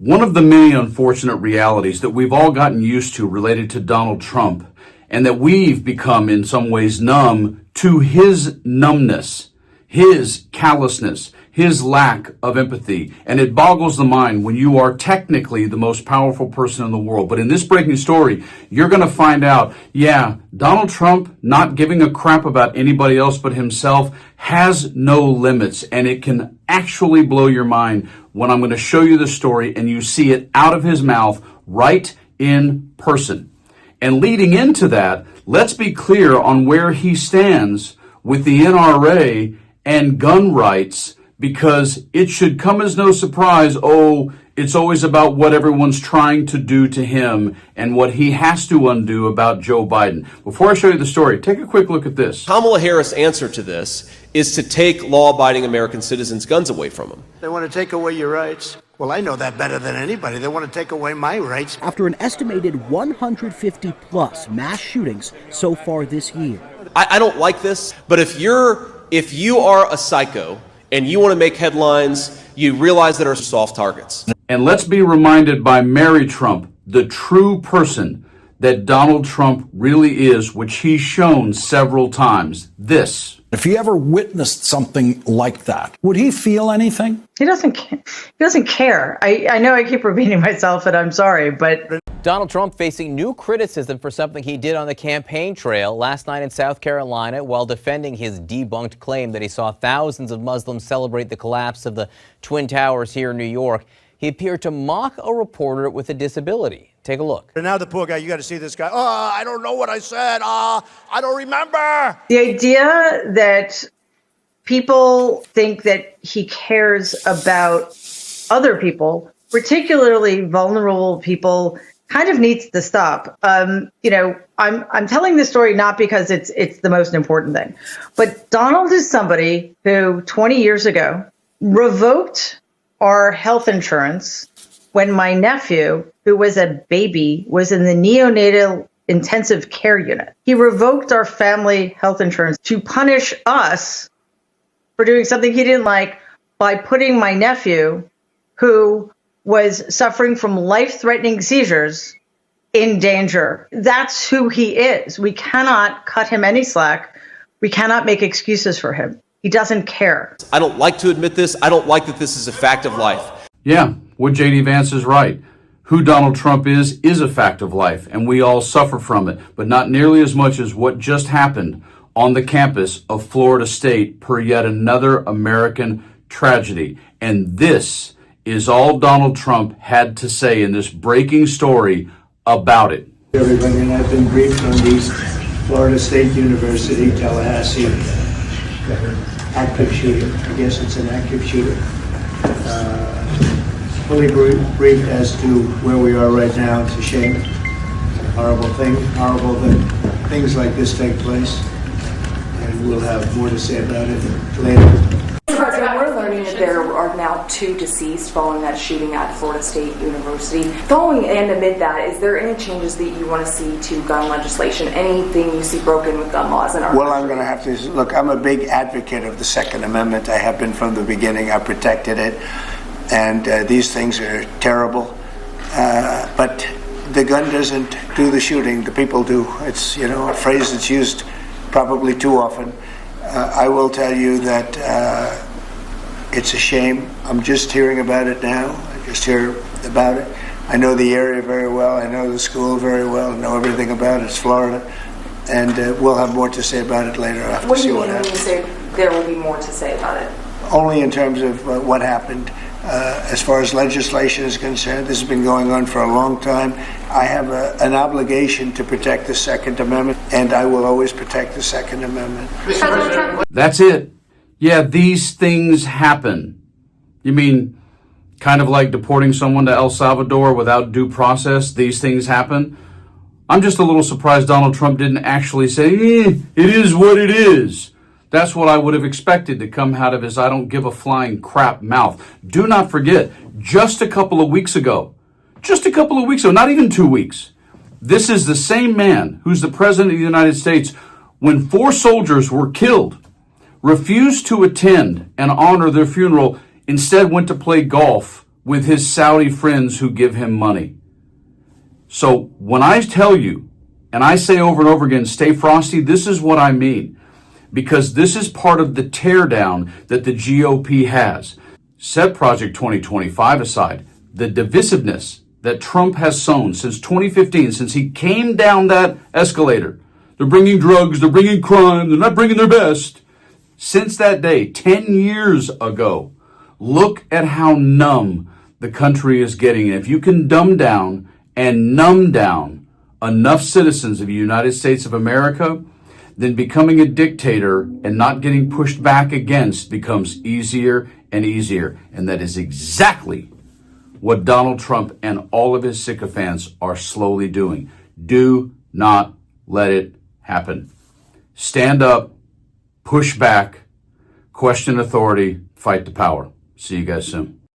One of the many unfortunate realities that we've all gotten used to related to Donald Trump, and that we've become in some ways numb to his numbness, his callousness, his lack of empathy. And it boggles the mind when you are technically the most powerful person in the world. But in this breaking story, you're going to find out, Donald Trump not giving a crap about anybody else but himself has no limits. And it can actually blow your mind when I'm going to show you the story and you see it out of his mouth right in person. And leading into that, let's be clear on where he stands with the NRA and gun rights, because it should come as no surprise, it's always about what everyone's trying to do to him and what he has to undo about Joe Biden. Before I show you the story, take a quick look at this. Kamala Harris' answer to this is to take law-abiding American citizens' guns away from them. They want to take away your rights. Well, I know that better than anybody. They want to take away my rights. After an estimated 150-plus mass shootings so far this year. I don't like this, but if you are a psycho and you want to make headlines, you realize that are soft targets. And let's be reminded by Mary Trump, the true person that Donald Trump really is, which he's shown several times. This. If he ever witnessed something like that, would he feel anything? He doesn't care. I know I keep repeating myself, and I'm sorry, but... Donald Trump facing new criticism for something he did on the campaign trail last night in South Carolina while defending his debunked claim that he saw thousands of Muslims celebrate the collapse of the Twin Towers here in New York. He appeared to mock a reporter with a disability. Take a look. And now the poor guy, you got to see this guy. I don't know what I said. I don't remember. The idea that people think that he cares about other people, particularly vulnerable people, kind of needs to stop. I'm telling this story not because it's the most important thing, but Donald is somebody who 20 years ago revoked our health insurance when my nephew, who was a baby, was in the neonatal intensive care unit. He revoked our family health insurance to punish us for doing something he didn't like by putting my nephew, who was suffering from life-threatening seizures, in danger. That's who he is. We cannot cut him any slack. We cannot make excuses for him. He doesn't care. I don't like to admit this. I don't like that this is a fact of life. Yeah, what J.D. Vance is right. Who Donald Trump is a fact of life, and we all suffer from it, but not nearly as much as what just happened on the campus of Florida State per yet another American tragedy. And this is all Donald Trump had to say in this breaking story about it. Everybody, and I've been briefed on these Florida State University, Tallahassee, active shooter. I guess it's an active shooter. Fully briefed as to where we are right now. It's a shame. It's a horrible thing. Horrible that things like this take place. And we'll have more to say about it later. President, we're learning that there are now 2 deceased following that shooting at Florida State University. Following and amid that, is there any changes that you want to see to gun legislation? Anything you see broken with gun laws in our country? I'm going to have to look. I'm a big advocate of the Second Amendment. I have been from the beginning. I protected it, and these things are terrible. But the gun doesn't do the shooting. The people do. It's a phrase that's used probably too often. I will tell you that it's a shame. I'm just hearing about it now. I just hear about it. I know the area very well. I know the school very well. I know everything about it. It's Florida. And we'll have more to say about it later. I'll have what to do see you what mean when happens. you say there will be more to say about it? Only in terms of what happened. As far as legislation is concerned, this has been going on for a long time. I have an obligation to protect the Second Amendment, and I will always protect the Second Amendment. That's it. Yeah, these things happen. You mean kind of like deporting someone to El Salvador without due process? These things happen? I'm just a little surprised Donald Trump didn't actually say, it is what it is. That's what I would have expected to come out of his I don't give a flying crap mouth. Do not forget, just a couple of weeks ago, not even 2 weeks, this is the same man who's the president of the United States when 4 soldiers were killed, refused to attend and honor their funeral, instead went to play golf with his Saudi friends who give him money. So when I tell you, and I say over and over again, stay frosty, this is what I mean. Because this is part of the teardown that the GOP has. Set Project 2025 aside, the divisiveness that Trump has sown since 2015, since he came down that escalator. They're bringing drugs, they're bringing crime, they're not bringing their best. Since that day, 10 years ago, look at how numb the country is getting. And if you can dumb down and numb down enough citizens of the United States of America, then becoming a dictator and not getting pushed back against becomes easier and easier. And that is exactly what Donald Trump and all of his sycophants are slowly doing. Do not let it happen. Stand up, push back, question authority, fight the power. See you guys soon.